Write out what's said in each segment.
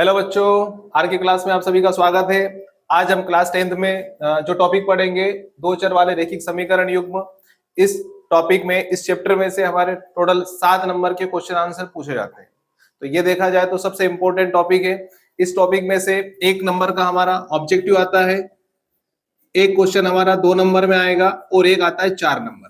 Hello बच्चों, आज की क्लास में आप सभी का स्वागत है। आज हम क्लास 10th में जो टॉपिक पढ़ेंगे, दो चर वाले रैखिक समीकरण युग्म। इस टॉपिक में, इस चैप्टर में से हमारे टोटल 7 नंबर के क्वेश्चन आंसर पूछे जाते हैं। तो ये देखा जाए तो सबसे इंपॉर्टेंट टॉपिक है। इस टॉपिक में से 1 नंबर का हमारा ऑब्जेक्टिव आता है, एक क्वेश्चन हमारा 2 नंबर में आएगा और एक आता है 4 नंबर।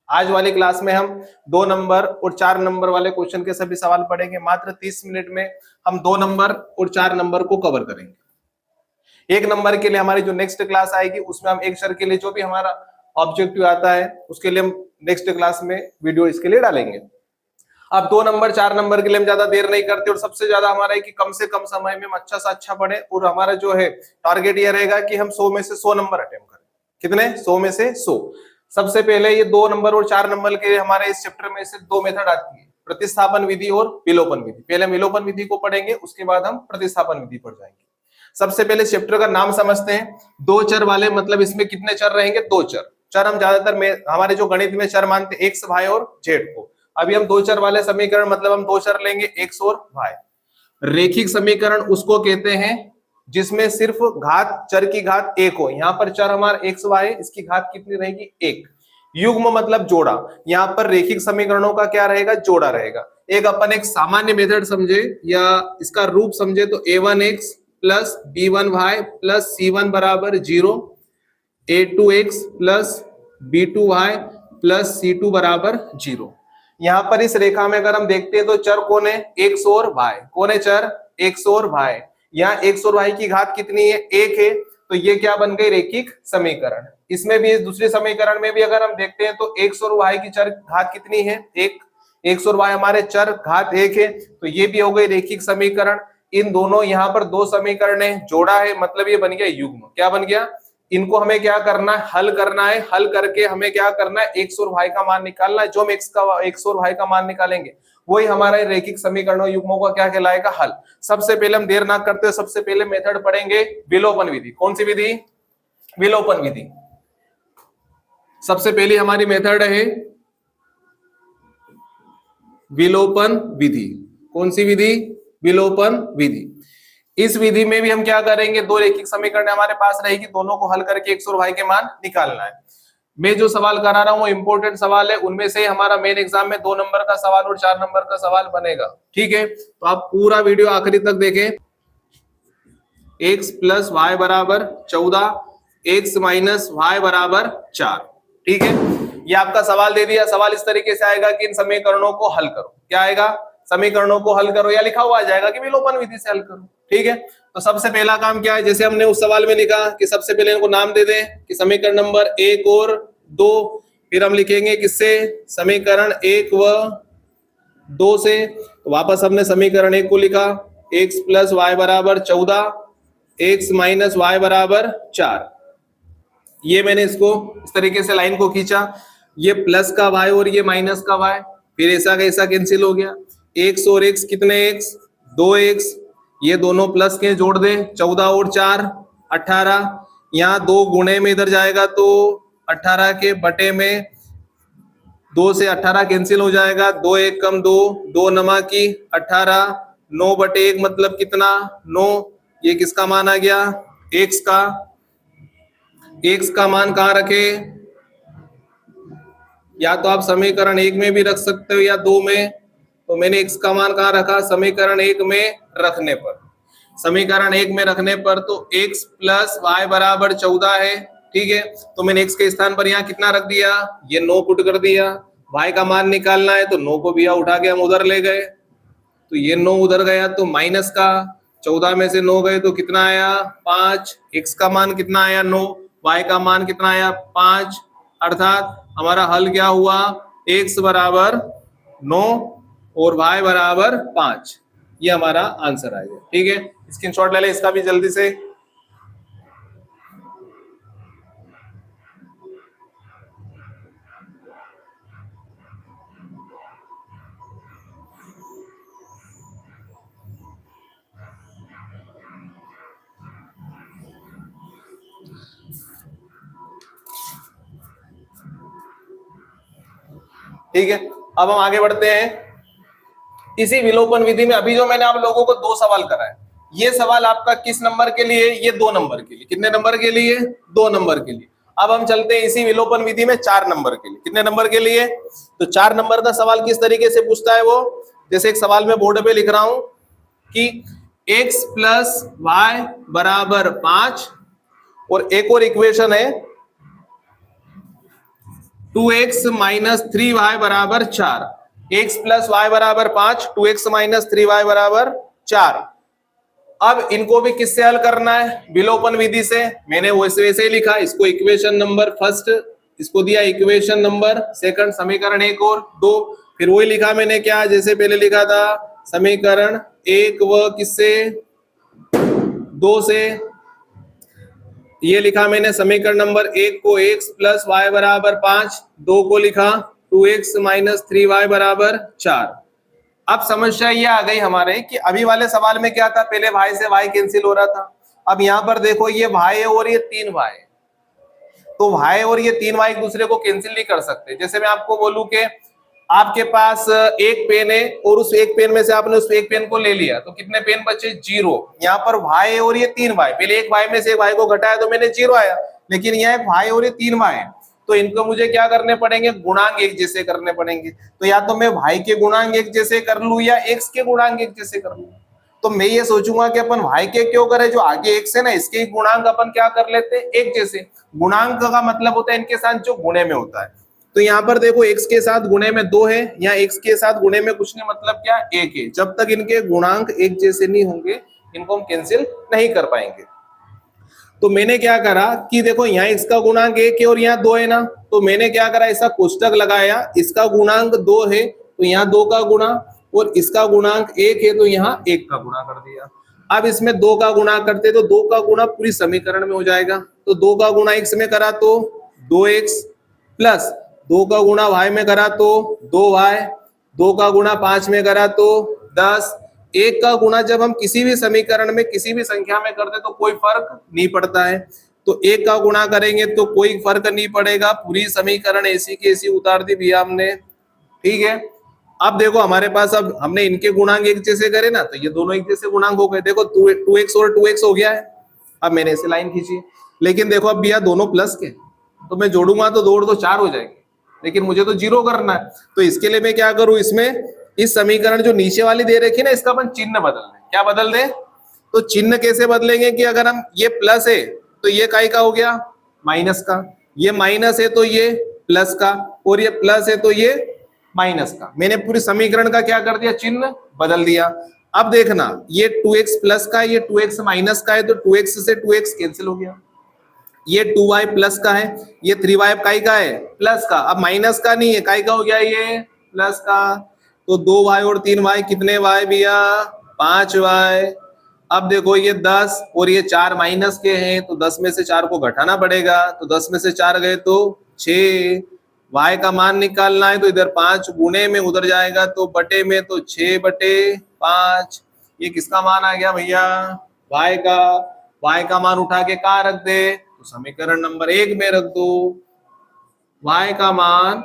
आज वाली क्लास में हम 2 नंबर और 4 नंबर वाले क्वेश्चन के सभी सवाल पढ़ेंगे। मात्र 30 मिनट में हम 2 नंबर और 4 नंबर को कवर करेंगे। 1 नंबर के लिए हमारी जो नेक्स्ट क्लास आएगी उसमें हम एक चर के लिए जो भी हमारा ऑब्जेक्टिव आता है उसके लिए हम नेक्स्ट क्लास में वीडियो इसके लिए डालेंगे। अब 2 नंबर 4 नंबर के लिए हम ज्यादा देर नहीं करते और सबसे ज्यादा हमारा है कि कम से कम समय में हम अच्छा से अच्छा पढ़े और हमारा जो है टारगेट ये रहेगा कि हम 100 में से 100 नंबर अटेम्प्ट करें। कितने? 100 में से 100। सबसे पहले ये 2 नंबर और 4 नंबर के हमारे इस चैप्टर में से 2 मेथड आती है, प्रतिस्थापन विधि और विलोपन विधि। पहले हम विलोपन विधि को पढ़ेंगे, उसके बाद हम प्रतिस्थापन विधि पर जाएंगे। सबसे पहले इस चैप्टर का नाम समझते हैं। 2 चर वाले मतलब इसमें कितने चर रहेंगे? 2 चर। चर हम ज्यादातर हमारे जो गणित में चर मानते एक्स, वाई और जेड को। अभी हम 2 चर वाले समीकरण मतलब हम 2 चर लेंगे, एक्स और वाई। रेखिक समीकरण उसको कहते हैं जिसमें सिर्फ घात, चर की घात 1 हो। यहाँ पर चर हमारा एक्स वाई, इसकी घात कितनी रहेगी? 1। युग्म मतलब जोड़ा। यहाँ पर रेखिक समीकरणों का क्या रहेगा? जोड़ा रहेगा। एक अपन एक सामान्य मेथड समझे या इसका रूप समझे तो a1x plus b1y plus c1 बराबर 0, a2x plus b2y plus c2 बराबर 0। यहाँ पर इस रेखा में अगर हम देखते हैं तो चर कौन है? एक्स और वाई। कौन है चर? एक्स और वाई। यहाँ एक्स और वाई की घात कितनी है? 1 है। तो ये क्या बन गई? रेखिक समीकरण। इसमें भी, इस दूसरे समीकरण में भी अगर हम देखते हैं तो एक्स और वाई की चर घात कितनी है? 1। एक्स और वाई हमारे चर घात 1 है, तो ये भी हो गई रेखिक समीकरण। इन दोनों यहाँ पर 2 समीकरण है, जोड़ा है, मतलब ये बन गया युग्म। क्या बन गया? इनको हमें क्या करना है? हल करना है। हल करके हमें क्या करना है? एक्स और वाई का मान निकालना है। जो हम एक्स और वाई का मान निकालेंगे वही हमारा रेखिक समीकरणों युग्मों का क्या कहलाएगा? हल। सबसे पहले हम देर ना करते, सबसे पहले मेथड पढ़ेंगे विलोपन विधि। कौन सी विधि? विलोपन विधि। सबसे पहली हमारी मेथड है विलोपन विधि। कौन सी विधि? विलोपन विधि। इस विधि में भी हम क्या करेंगे? 2 रेखिक समीकरण हमारे पास रहेगी, दोनों को हल करके एक्स और वाई के मान निकालना है। मैं जो सवाल करा रहा हूं वो इंपॉर्टेंट सवाल है, उनमें से हमारा मेन एग्जाम में 2 नंबर का सवाल और 4 नंबर का सवाल बनेगा। ठीक है, तो आप पूरा वीडियो आखिरी तक देखें। एक्स प्लस वाई बराबर 14, एक्स माइनस वाई बराबर 4। ठीक है, ये आपका सवाल दे दिया। सवाल इस तरीके से आएगा कि इन समीकरणों को हल करो। क्या आएगा? समीकरणों को हल करो, या लिखा हुआ आ जाएगा कि विलोपन विधि से हल करो। ठीक है, तो सबसे पहला काम क्या है? जैसे हमने उस सवाल में लिखा कि सबसे पहले इनको नाम दे दें कि समीकरण नंबर 1 और 2। फिर हम लिखेंगे किससे? समीकरण 1 व 2 से। तो वापस हमने समीकरण 1 को लिखा, एक्स प्लस वाई बराबर 14, एक्स माइनस वाई बराबर 4। ये मैंने इसको इस तरीके से लाइन को खींचा, ये प्लस का वाई और ये माइनस का वाई, फिर ऐसा का ऐसा कैंसिल हो गया। एक्स और एक्स कितने एक्स? 2x। ये दोनों प्लस के जोड़ दे, 14 और 4 18। यहाँ 2 गुणे में इधर जाएगा तो 18 के बटे में 2 से 18 कैंसिल हो जाएगा। 2 1 कम 2, 2 नमा की 18, 9 बटे 1 मतलब कितना? 9। ये किसका मान आ गया? एक्स का। एक्स का मान कहाँ रखे? या तो आप समीकरण 1 में भी रख सकते हो या 2 में। तो मैंने एक्स का मान कहाँ रखा? समीकरण 1 में रखने पर। समीकरण 1 में रखने पर तो x प्लस वाई बराबर 14 है। ठीक है, तो मैंने x के स्थान पर यहाँ कितना रख दिया? ये 9 पुट कर दिया। y का मान निकालना है तो 9 को भी उठा के हम उधर ले गए, तो ये 9 उधर गया तो माइनस का 14 में से 9 गए तो कितना आया? 5। x का मान कितना आया? 9। y का मान कितना आया? 5। अर्थात हमारा हल क्या हुआ? x बराबर 9 और y बराबर 5। ये हमारा आंसर आएगा। ठीक है, स्क्रीनशॉट ले ले इसका भी जल्दी से। ठीक है, अब हम आगे बढ़ते हैं। इसी विलोपन विधि में अभी जो मैंने आप लोगों को 2 सवाल कराए, ये सवाल आपका किस नंबर के लिए? ये 2 नंबर के लिए। कितने नंबर के लिए? 2 नंबर के लिए। अब हम चलते हैं इसी विलोपन विधि में 4 नंबर के लिए। कितने नंबर के लिए? तो 4 नंबर का सवाल किस तरीके से पूछता है वो, जैसे एक सवाल में बोर्ड पे लिख रहा हूं कि x प्लस वाई बराबर 5 और एक और इक्वेशन है 2x माइनस 3y बराबर 4। x प्लस वाई बराबर 5, 2x माइनस 3y बराबर 4। अब इनको भी किससे हल करना है? विलोपन विधि से। मैंने वैसे ही लिखा, इसको इक्वेशन नंबर फर्स्ट, इसको दिया इक्वेशन नंबर सेकंड, समीकरण 1 और 2। फिर वही लिखा मैंने, क्या जैसे पहले लिखा था, समीकरण 1 व किससे 2 से। ये लिखा मैंने समीकरण नंबर 1 को x प्लस वाई बराबर 5, 2 को लिखा 2x माइनस 3y बराबर 4। अब समस्या ये आ गई हमारे कि अभी वाले सवाल में क्या था, पहले y से y कैंसिल हो रहा था। अब यहाँ पर देखो ये y है और ये 3y, तो y और ये 3y एक दूसरे को कैंसिल नहीं कर सकते। जैसे मैं आपको बोलूं कि आपके पास एक पेन है और उस एक पेन में से आपने उस एक पेन को ले लिया, तो कितने पेन बचे? 0। यहाँ पर y और ये 3y, पहले एक y में से एक y को घटाया तो मैंने 0 आया, लेकिन यहाँ एक y और ये 3y है, तो इनको मुझे क्या करने पड़ेंगे? गुणांक एक जैसे करने पड़ेंगे। तो या तो मैं y के गुणांक एक जैसे कर लूं या x के गुणांक एक जैसे कर लूं। तो मैं ये सोचूंगा कि अपन y के क्यों करें, जो आगे x है ना, इसके गुणांक अपन क्या कर लेते हैं? एक जैसे। गुणांक का मतलब होता है इनके साथ जो गुणे में होता है। तो यहाँ पर देखो x के साथ गुणे में 2 है, यहाँ x के साथ गुणे में कुछ नहीं, मतलब क्या? 1 है। जब तक इनके गुणांक एक जैसे नहीं होंगे, इनको हम कैंसिल नहीं कर पाएंगे। तो मैंने क्या करा कि देखो यहाँ x का गुणांक 1 है और यहाँ 2 है ना, तो मैंने क्या करा, ऐसा कोष्टक लगाया, इसका गुणांक 2 है तो यहाँ 2 का गुणा, और इसका गुणांक 1 है तो यहाँ 1 का गुणा कर दिया। अब इसमें 2 का गुणा करते तो 2 का गुणा पूरी समीकरण में हो जाएगा। तो 2 का गुणा x में करा तो 2x प्लस 2 का गुणा y में करा तो 2y, 2 का गुणा 5 में करा तो 10। 1 का गुणा जब हम किसी भी समीकरण में किसी भी संख्या में करते तो कोई फर्क नहीं पड़ता है, तो 1 का गुणा करेंगे तो कोई फर्क नहीं पड़ेगा, पूरी समीकरण ऐसी की ऐसी उतार दी भैया हमने। ठीक है, अब देखो हमारे पास, अब हमने इनके गुणांक एक जैसे करे ना, तो ये दोनों एक जैसे गुणांक हो गए। देखो 2x और 2x हो गया है। अब मैंने ऐसे लाइन खींची, लेकिन देखो अब भैया दोनों प्लस के, तो मैं जोड़ूंगा तो 2 और 2 4 हो जाएंगे, लेकिन मुझे तो 0 करना है। तो इसके लिए मैं क्या करूं, इसमें इस समीकरण जो नीचे वाली दे रखी है ना, इसका अपन चिन्ह बदल दें। क्या बदल दें? तो चिन्ह कैसे बदलेंगे कि अगर हम, ये प्लस है तो ये काय का हो गया? माइनस का। ये माइनस है तो ये प्लस का, और ये प्लस है तो ये माइनस का। मैंने पूरी समीकरण का क्या कर दिया? चिन्ह बदल दिया। अब देखना, ये 2x प्लस का है, ये 2x माइनस का है, तो 2x से 2x कैंसिल हो गया। ये 2y प्लस का है, ये 3y काय का है? प्लस का। अब माइनस का नहीं है, काय का हो गया? ये प्लस का। तो 2y और 3y, कितने y भैया? 5y। अब देखो ये 10 और ये 4 माइनस के हैं, तो 10 में से 4 को घटाना पड़ेगा, तो 10 में से 4 गए तो 6। y का मान निकालना है तो इधर 5 गुणे में उधर जाएगा, तो बटे में, तो 6/5। ये किसका मान आ गया भैया? y का। y का मान उठा के कहाँ रख दे? तो समीकरण नंबर 1 में रख दो। y का मान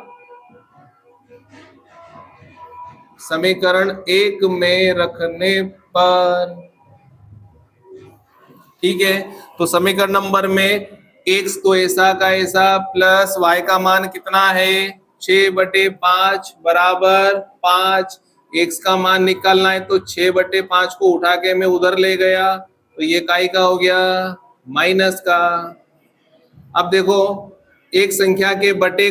समीकरण 1 में रखने पर, ठीक है, तो समीकरण नंबर में x तो ऐसा का ऐसा प्लस y का मान कितना है? 6/5 बराबर 5। x का मान निकालना है तो 6/5 को उठा के मैं उधर ले गया, तो ये काय का हो गया? माइनस का। अब देखो, एक संख्या के बटे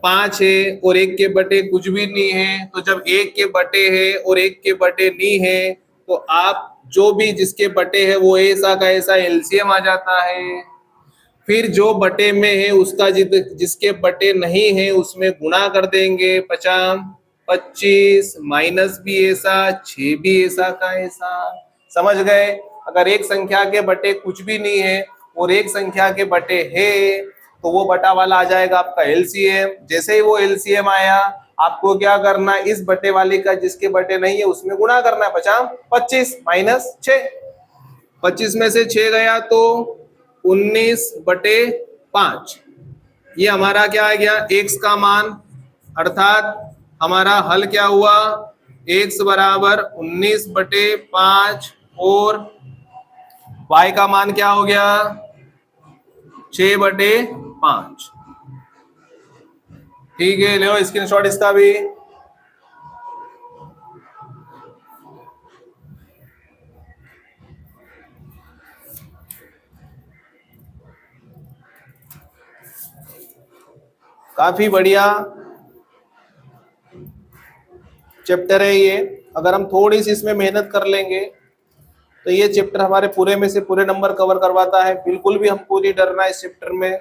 5 है और एक के बटे कुछ भी नहीं है, तो जब एक के बटे है और एक के बटे नहीं है, तो आप जो भी जिसके बटे है वो ऐसा का ऐसा एलसीएम आ जाता है। फिर जो बटे में है उसका जिसके बटे नहीं है उसमें गुणा कर देंगे। 50 25 माइनस भी ऐसा, 6 भी ऐसा का ऐसा। समझ गए? अगर एक संख्या के बटे कुछ भी नहीं है और एक संख्या के बटे है, तो वो बटा वाला आ जाएगा आपका एलसीएम। जैसे ही वो एलसीएम आया, आपको क्या करना है? इस बटे वाले का जिसके बटे नहीं है उसमें गुणा करना है। 50 25 माइनस 6, 25 में से 6 गया तो 19/5। ये हमारा क्या आ गया? x का मान, अर्थात हमारा हल क्या हुआ? x बराबर 19/5 और y का मान क्या हो गया 6/5। ठीक है, लो स्क्रीनशॉट इसका भी। काफी बढ़िया चैप्टर है ये। अगर हम थोड़ी सी इसमें मेहनत कर लेंगे तो ये चैप्टर हमारे पूरे में से पूरे नंबर कवर करवाता है। बिल्कुल भी हमको नहीं डरना इस चैप्टर में।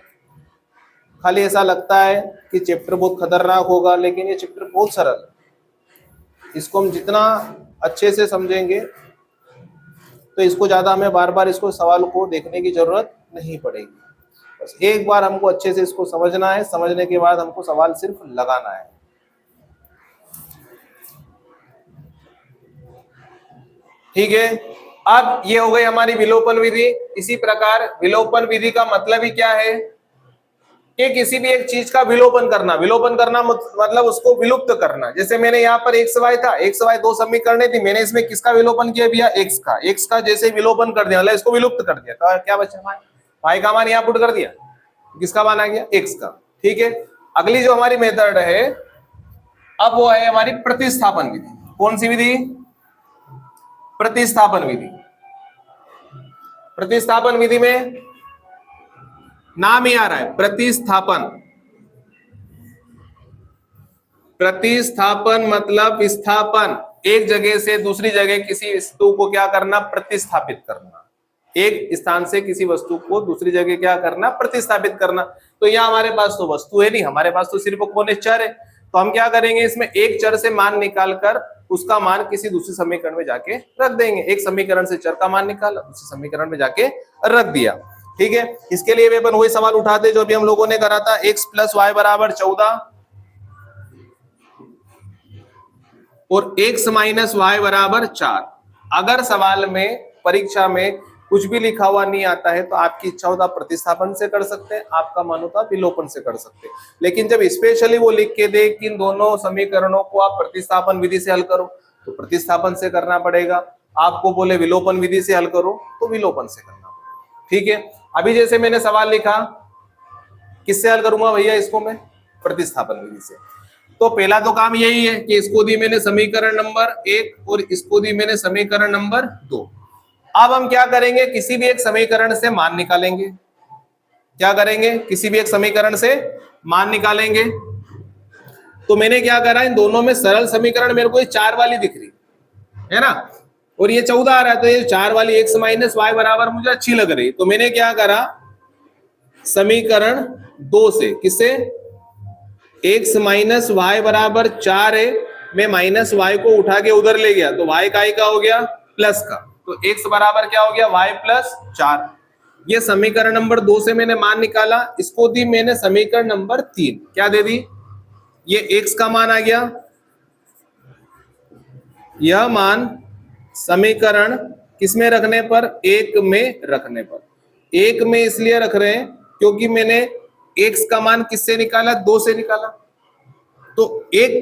खाली ऐसा लगता है कि चैप्टर बहुत खतरनाक होगा, लेकिन ये चैप्टर बहुत सरल है। इसको हम जितना अच्छे से समझेंगे तो इसको ज्यादा हमें बार बार इसको सवाल को देखने की जरूरत नहीं पड़ेगी। बस एक बार हमको अच्छे से इसको समझना है, समझने के बाद हमको सवाल सिर्फ लगाना है। ठीक है, अब ये हो गई हमारी विलोपन विधि। इसी प्रकार विलोपन विधि का मतलब ही क्या है कि किसी भी एक चीज का विलोपन करना। विलोपन करना मतलब उसको विलुप्त करना। जैसे मैंने यहाँ पर एक्स वाई था, एक्स वाई दो समीकरण थी, मैंने इसमें किसका विलोपन किया भैया एक्स का। एक्स का जैसे विलोपन कर दिया मतलब इसको विलुप्त कर दिया, तो क्या बचा भाई, वाई का मान यहाँ पुट कर दिया, किसका मान आ गया एक्स का। ठीक है, अगली जो हमारी मेथड है अब वो है हमारी प्रतिस्थापन विधि। कौन सी विधि, प्रतिस्थापन विधि। प्रतिस्थापन विधि में नाम ही आ रहा है प्रतिस्थापन। प्रतिस्थापन मतलब विस्थापन, एक जगह से दूसरी जगह किसी वस्तु को क्या करना, प्रतिस्थापित करना। एक स्थान से किसी वस्तु को दूसरी जगह क्या करना, प्रतिस्थापित करना। तो यहाँ हमारे पास तो वस्तु है नहीं, हमारे पास तो सिर्फ कौन है, चर है। तो हम क्या करेंगे, इसमें एक चर से मान निकालकर उसका मान किसी दूसरे समीकरण में जाके रख देंगे। एक समीकरण से चर का मान निकाला, दूसरे समीकरण में जाके रख दिया। ठीक है, इसके लिए वे अपन वही सवाल उठाते जो अभी हम लोगों ने करा था, x + y = 14 और x - y = 4। अगर सवाल में परीक्षा में कुछ भी लिखा हुआ नहीं आता है तो आपकी इच्छा होता प्रतिस्थापन से कर सकते हैं, आपका मन होता विलोपन से कर सकते हैं। लेकिन जब स्पेशली वो लिख के दे कि इन दोनों समीकरणों को आप प्रतिस्थापन विधि से हल करो तो प्रतिस्थापन से करना पड़ेगा। आपको बोले विलोपन विधि से हल करो तो विलोपन से करना पड़ेगा। ठीक है, अभी जैसे मैंने सवाल लिखा, किससे हल करूंगा भैया इसको मैं, प्रतिस्थापन विधि से। तो पहला तो काम यही है कि इसको दी मैंने समीकरण नंबर 1 और इसको दी मैंने समीकरण नंबर 2। अब हम क्या करेंगे, किसी भी एक समीकरण से मान निकालेंगे। क्या करेंगे, किसी भी एक समीकरण से मान निकालेंगे। तो मैंने क्या करा, इन दोनों में सरल समीकरण मेरे को ये 4 वाली दिख रही है ना, और ये 14 आ रहा है, तो ये 4 वाली x - y बराबर मुझे अच्छी लग रही। तो मैंने क्या करा, समीकरण 2 से, किससे, x - y = 4 है, मैं माइनस y को उठा के उधर ले गया तो y का हो गया प्लस का, तो x बराबर क्या हो गया y + 4। ये समीकरण नंबर 2 से मैंने मान निकाला। इसको दी मैंने समीकरण नंबर 3, क्या दे दी, ये x का मान आ गया। यह मान समीकरण किसमें रखने पर, 1 में रखने पर। 1 में इसलिए रख रहे हैं क्योंकि मैंने x का मान किससे निकाला, 2 से निकाला। तो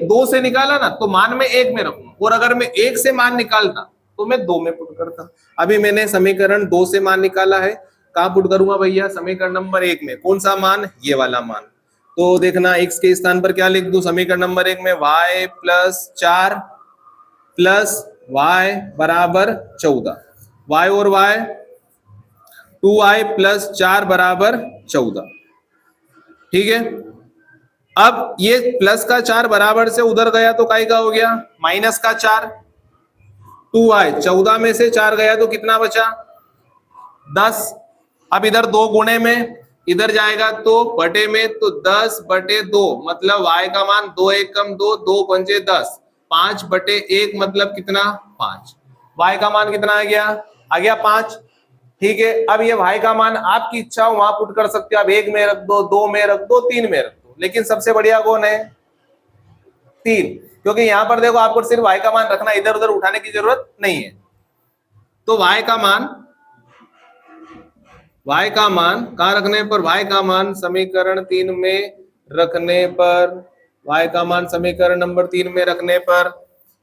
2 से निकाला ना, तो मान में 1 में रखूंगा, और अगर मैं 1 से मान निकालता तो मैं 2 में पुट करता। अभी मैंने समीकरण 2 से मान निकाला है, कहां पुट करूंगा भैया, समीकरण नंबर 1 में। कौन सा मान, ये वाला मान। तो देखना x के स्थान पर क्या लिख दूं, समीकरण नंबर 1 में y + 4 + y = 14, y और y 2y + 4 = 14। ठीक है, अब ये प्लस का 4 बराबर से उधर गया तो काय का हो गया, माइनस का 4, 2y 14 में से 4 गया तो कितना बचा, 10। अब इधर 2 गुणे में इधर जाएगा तो बटे में, तो 10/2 मतलब y का मान 2 × 1 = 2, 2 × 5 = 10, 5/1 मतलब कितना, 5। y का मान कितना आ गया 5। ठीक है, अब ये y का मान आपकी इच्छा हो वहां पुट कर सकते हो आप, 1 में रख दो, 2 में रख दो, 3 में रख दो, लेकिन सबसे बढ़िया कौन है, 3, क्योंकि यहां पर देखो आपको सिर्फ y का मान रखना, इधर उधर उठाने की जरूरत नहीं है। तो y का मान कहां रखने पर, y का मान समीकरण 3 में रखने पर, y का मान समीकरण नंबर 3 में रखने पर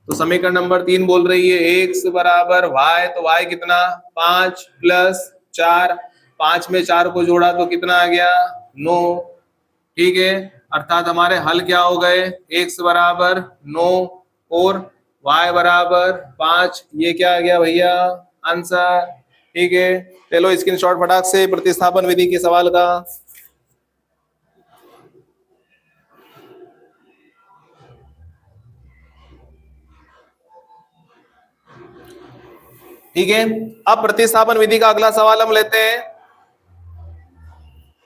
तो समीकरण नंबर 3 बोल रही है x बराबर y, तो y कितना 5 प्लस 4, 5 में 4 को जोड़ा तो कितना आ गया 9। ठीक है, अर्थात हमारे हल क्या हो गए, x बराबर 9 और y बराबर 5। ये क्या आ गया भैया आंसर। ठीक है, ले लो स्क्रीनशॉट फटाक से प्रतिस्थापन विधि के सवाल का। ठीक है, अब प्रतिस्थापन विधि का अगला सवाल हम लेते हैं।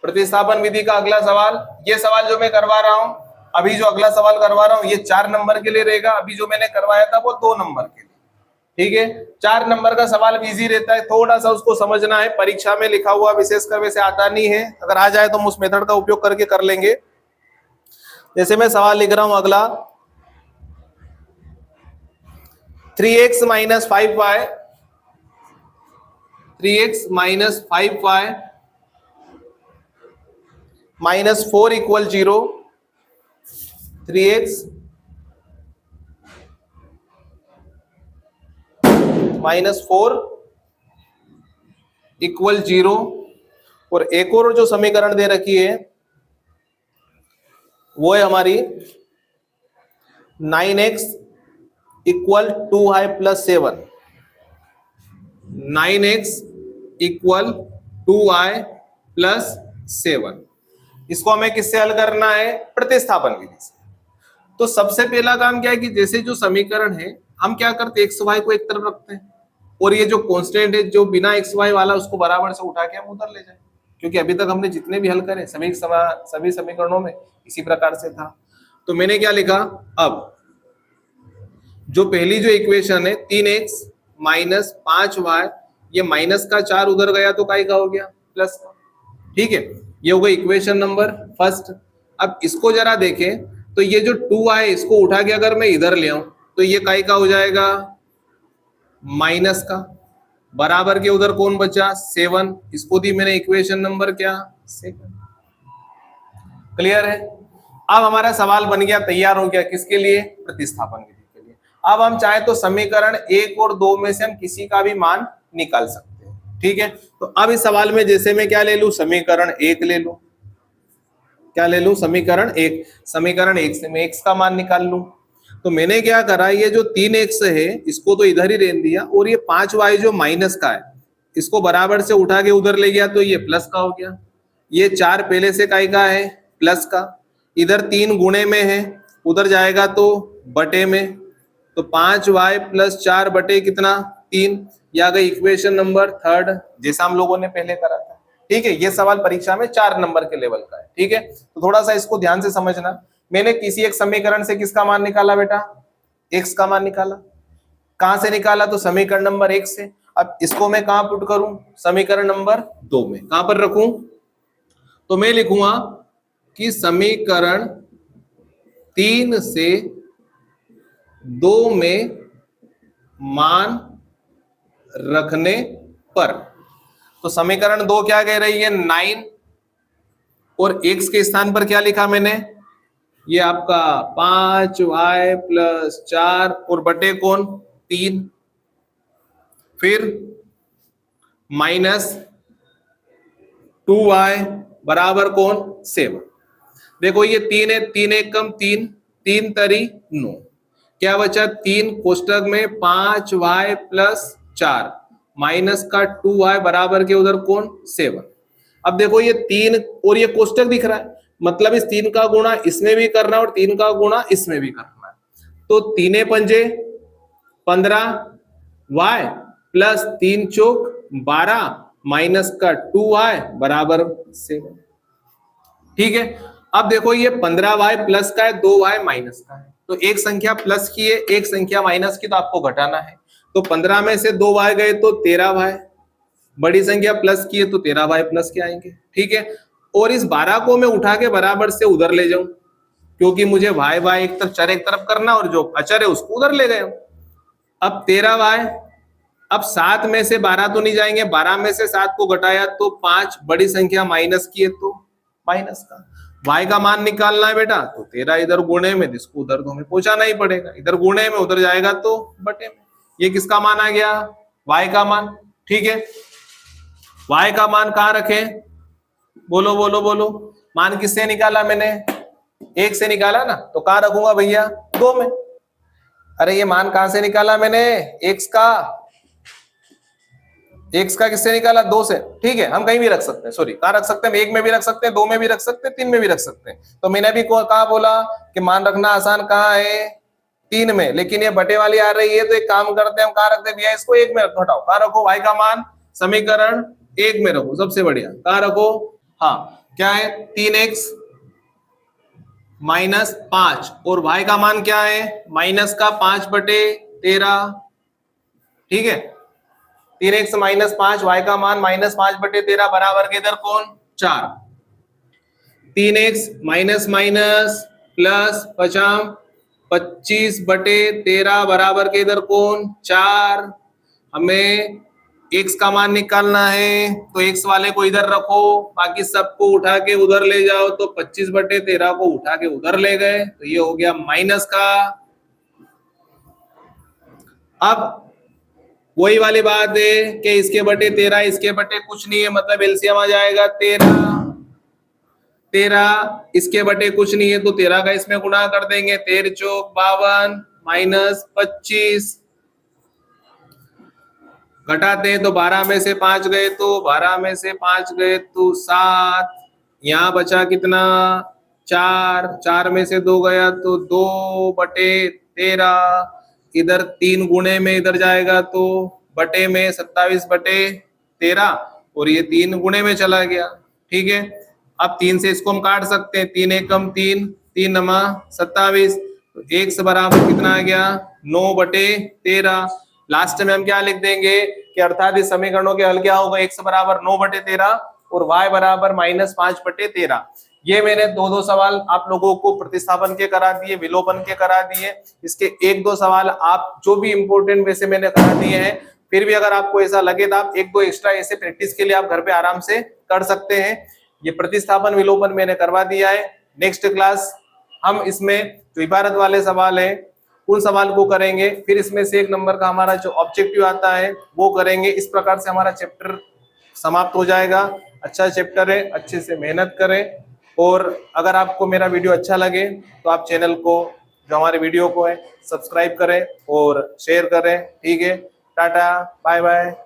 प्रतिस्थापन विधि का अगला सवाल, ये सवाल जो मैं करवा रहा हूं, अभी जो अगला सवाल करवा रहा हूं ये 4 नंबर के लिए रहेगा, अभी जो मैंने करवाया था वो 2 नंबर के लिए। ठीक है, 4 नंबर का सवाल भी इजी रहता है, थोड़ा सा उसको समझना है, परीक्षा में लिखा हुआ विशेषकर वैसे आता नहीं है, अगर आ जाए तो हम उस मेथड का उपयोग करके कर लेंगे। जैसे मैं सवाल लिख रहा हूं अगला, 3x minus 5y, 3x minus 5y minus 4 equal 0, 3x minus 4 equal 0, और एक और जो समीकरण दे रखी है वो है हमारी 9x equal 2y plus 7, 9x equal 2y plus 7। इसको हमें किससे हल करना है, प्रतिस्थापन विधि से। तो सबसे पहला काम क्या है कि जैसे जो समीकरण है हम क्या करते हैं, एक्स वाई को एक तरफ रखते हैं, और ये जो कांस्टेंट है जो बिना एक्स वाई वाला उसको बराबर से उठा के हम उधर ले जाए, क्योंकि अभी तक हमने जितने भी हल करे सभी समीकरणों में इसी प्रकार से था। तो मैंने क्या लिखा, अब जो पहली जो इक्वेशन है 3x माइनस 5y, ये माइनस का 4 उधर गया तो काय का हो गया प्लस का। ठीक है, ये हो गई इक्वेशन नंबर फर्स्ट। अब इसको जरा देखें तो ये जो 2y इसको उठा के अगर मैं इधर ले आऊं तो ये काय का हो जाएगा माइनस का, बराबर के उधर कौन बचा 7, इसको दी मैंने इक्वेशन नंबर क्या 7। क्लियर है, अब हमारा सवाल बन गया, तैयार हो गया, किसके लिए, प्रतिस्थापन विधि के लिए। अब हम चाहे तो समीकरण 1 और 2 में से हम किसी का भी मान निकाल सकते हैं। ठीक है, तो अब इस सवाल में जैसे मैं क्या ले लूं, समीकरण 1 ले लूं, क्या ले लूं, समीकरण 1, समीकरण 1 से मैं x का मान निकाल लूं। तो मैंने क्या करा, ये जो 3x है इसको तो इधर ही रहने दिया, और ये 5y जो माइनस का है इसको बराबर से उठा के उधर ले गया तो ये प्लस का हो गया। ये 4 पहले से काय का है प्लस का, इधर 3 गुणे में है, उधर जाएगा तो बटे में, तो 5y प्लस 4 बटे कितना 3, या गई इक्वेशन नंबर 3 जैसा हम लोगों ने पहले करा था। ठीक है, ये सवाल परीक्षा में 4 नंबर के लेवल का है। ठीक है, तो थोड़ा सा इसको ध्यान से समझना। मैंने किसी एक समीकरण से किसका मान निकाला बेटा, x का मान निकाला। कहां से निकाला, तो समीकरण नंबर 1 से। अब इसको मैं कहां पुट करूं, समीकरण नंबर 2 में, कहां पर रखूं, तो मैं लिखूंगा कि समीकरण 3 से 2 में मान रखने पर, तो समीकरण 2 क्या कह रही है 9, और x के स्थान पर क्या लिखा मैंने, ये आपका 5y प्लस 4 और बटे कौन 3, फिर माइनस 2y बराबर कौन 7। देखो ये 3 है, 3 एक कम 3, 3 तरी 9, क्या बचा 3 कोष्टक में 5y प्लस 4 माइनस का 2y बराबर के उधर कौन 7। अब देखो ये 3 और ये कोष्टक दिख रहा है, मतलब इस 3 का गुणा इसमें भी करना और 3 का गुणा इसमें भी करना है, तो 3 पंजे 15 y प्लस 3 चौक 12 माइनस का 2y बराबर 7। ठीक है, अब देखो ये 15y प्लस का है, 2y माइनस का है, तो एक संख्या प्लस की है एक संख्या माइनस की, तो आपको घटाना है। तो 15 में से 2y गए तो 13y, बड़ी संख्या प्लस की है तो 13y प्लस के आएंगे। ठीक है, और इस 12 को मैं उठा के बराबर से उधर ले जाऊं, क्योंकि मुझे y y एक तरफ चर एक तरफ करना और जो अचर है उसको उधर ले गए। अब 13y, अब 7 में से 12 तो नहीं जाएंगे, 12 में से 7 को घटाया तो 5, बड़ी संख्या माइनस की है तो माइनस का, y का मान निकालना है बेटा, तो 13 इधर गुणे में, इसको उधर तो हमें पहुंचाना ही पड़ेगा, इधर गुणे में उधर जाएगा तो बटे में। ये किसका मान आ गया, y का मान। ठीक है, y का मान कहाँ रखें, बोलो बोलो बोलो, मान किससे निकाला मैंने, 1 से निकाला ना, तो कहाँ रखूंगा भैया, 2 में। अरे ये मान कहां से निकाला मैंने, x का किससे निकाला, 2 से। ठीक है, हम कहीं भी रख सकते हैं, सॉरी कहां रख सकते हैं, 1 में भी रख सकते हैं, 2 में भी रख सकते हैं, 3 में भी रख सकते हैं। तो मैंने भी कहा बोला कि मान रखना आसान कहाँ है, 3 में, लेकिन ये बटे वाली आ रही है, तो एक काम करते हैं हम, कहां रखते हैं भैया, इसको 1 में रखो, हटाओ, कहां रखो, y का मान समीकरण 1 में रखो, सबसे बढ़िया, कहां रखो, हाँ क्या है, 3x -5, और y का मान क्या है, -5/13। ठीक है, 3x -5, y का मान -5/13 बराबर के इधर कौन, 4। 3x माइनस माइनस प्लस 25/13 बराबर के इधर कौन, 4। हमें x का मान निकालना है, तो x वाले को इधर रखो, बाकी सबको उठा के उधर ले जाओ, तो 25/13 को उठा के उधर ले गए, तो ये हो गया माइनस का। अब वही वाली बात है कि इसके बटे 13, इसके बटे कुछ नहीं है, मतलब एलसीएम आ जाएगा 13, इसके बटे कुछ नहीं है, तो 13 का इसमें गुणा कर देंगे, 13 चौक 52 -25, घटाते हैं तो 12 में से 5 गए, तो 12 में से 5 गए तो 7, यहाँ बचा कितना, 4, 4 में से 2 गया तो 2/13, इधर 3 गुणे में इधर जाएगा तो बटे में 27/13, और ये 3 गुणे में चला गया। ठीक है, अब 3 से इसको हम काट सकते हैं, 3 एकम 3, 3 नमा 27, तो x बराबर कितना आ गया, 9/13। लास्ट में हम क्या लिख देंगे कि अर्थात इस समीकरणों के हल क्या होगा, x बराबर 9/13 और y बराबर -5/13। ये मैंने दो सवाल आप लोगों को प्रतिस्थापन के करा दिए, विलोपन के करा दिए। इसके 1-2 सवाल आप जो भी इंपॉर्टेंट वैसे मैंने करा दिए हैं। फिर भी अगर आपको ऐसा लगे तो आप 1-2 एक्स्ट्रा ऐसे प्रैक्टिस के लिए आप घर पे आराम से कर सकते हैं। ये प्रतिस्थापन विलोपन मैंने करवा दिया है। नेक्स्ट क्लास हम इसमें जो इबारत वाले सवाल है उन सवाल को करेंगे, फिर इसमें से 1 नंबर का हमारा जो ऑब्जेक्टिव आता है वो करेंगे। इस प्रकार से हमारा चैप्टर समाप्त हो जाएगा। अच्छा चैप्टर है, अच्छे से मेहनत करें। और अगर आपको मेरा वीडियो अच्छा लगे तो आप चैनल को, जो हमारे वीडियो को है, सब्सक्राइब करें और शेयर करें। ठीक है, टाटा बाय बाय।